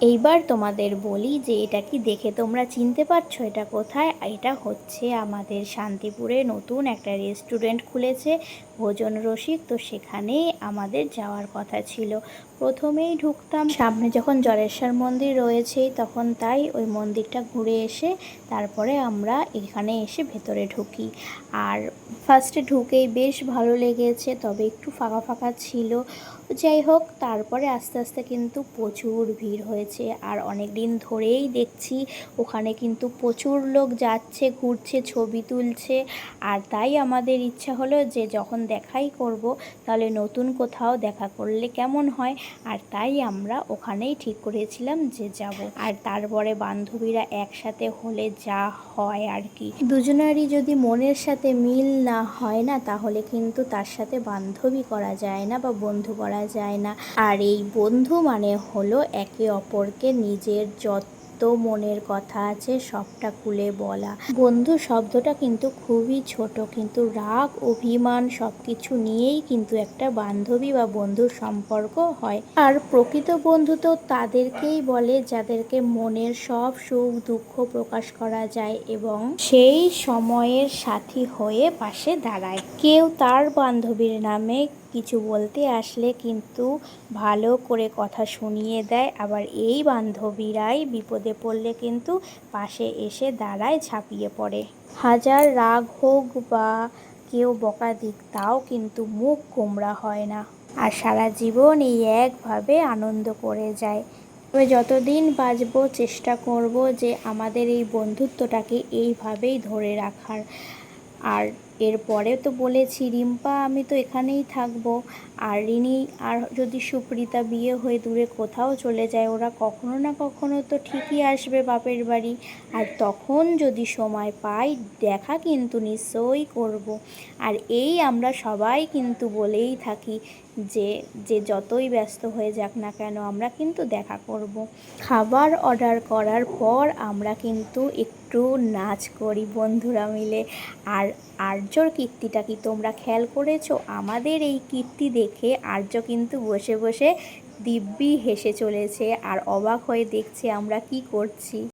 এইবার তোমাদের বলি যে এটা কি দেখে তোমরা চিনতে পারছো এটা কোথায়? এটা হচ্ছে আমাদের শান্তিপুরে নতুন একটা রেস্টুরেন্ট খুলেছে, ভোজন রসিক। তো সেখানেই আমাদের যাওয়ার কথা ছিল। প্রথমেই ঢুকতাম সামনে যখন জলেশ্বর মন্দির রয়েছেই তখন, তাই ওই মন্দিরটা ঘুরে এসে তারপরে আমরা এখানে এসে ভেতরে ঢুকি। আর ফার্স্টে ঢুকেই বেশ ভালো লেগেছে, তবে একটু ফাঁকা ফাঁকা ছিল। যাই হোক, তারপরে আস্তে আস্তে কিন্তু প্রচুর ভিড় হয়েছে। আর অনেক দিন ধরেই দেখছি ওখানে কিন্তু প্রচুর লোক যাচ্ছে, ঘুরছে, ছবি তুলছে। আর তাই আমাদের ইচ্ছা হলো যে যখন দেখাই করব তাহলে নতুন কোথাও দেখা করলে কেমন হয়। আর তাই আমরা ওখানেই ঠিক করেছিলাম যে যাব। আর তারপরে বান্ধবীরা একসাথে হলে যা হয় আর কি, দুজনারই যদি মনের সাথে মিল না হয় না, তাহলে কিন্তু তার সাথে বান্ধবী করা যায় না বা বন্ধু করা যায় না। আর এই বন্ধু মানে হলো একে অপরকে নিজের যত মনের কথা আছে সবটা খুলে বলা। বন্ধু শব্দটা কিন্তু খুবই ছোট, কিন্তু রাগ অভিমান সব কিছু নিয়েই কিন্তু একটা বান্ধবী বা বন্ধুর সম্পর্ক হয়। আর প্রকৃত বন্ধু তো তাদেরকেই বলে যাদেরকে মনের সব সুখ দুঃখ প্রকাশ করা যায় এবং সেই সময়ের সাথী হয়ে পাশে দাঁড়ায়। কেউ তার বান্ধবীর নামে কিছু বলতে আসলে কিন্তু ভালো করে কথা শুনিয়ে দেয়। আবার এই বান্ধবীরাই বিপদে পড়লে কিন্তু পাশে এসে দাঁড়ায়, ঝাঁপিয়ে পড়ে। হাজার রাগ হোক বা কেউ বকা দিক, তাও কিন্তু মুখ গোমড়া হয় না। আর সারা জীবন এই একভাবে আনন্দ করে যায়। তবে যতদিন বাঁচবো চেষ্টা করব যে আমাদের এই বন্ধুত্বটাকে এইভাবেই ধরে রাখার। আর এরপরে তো বলেছি রিম্পা আমি তো এখানেই থাকবো, আর রিনি আর যদি সুপ্রিতা বিয়ে হয়ে দূরে কোথাও চলে যায়, ওরা কখনো না কখনো তো ঠিকই আসবে বাপের বাড়ি। আর তখন যদি সময় পাই দেখা কিন্তু নিশ্চয়ই করব। আর এই আমরা সবাই কিন্তু বলেই থাকি যে যে যতই ব্যস্ত হয়ে যাক না কেন আমরা কিন্তু দেখা করব। খাবার অর্ডার করার পর আমরা কিন্তু একটু নাচ করি বন্ধুরা মিলে। আর আর্যর কীর্তিটা কি তোমরা খেয়াল করেছো? আমাদের এই কীর্তি দেখে আর্য কিন্তু বসে বসে দিব্যি হেসে চলেছে আর অবাক হয়ে দেখছে আমরা কি করছি।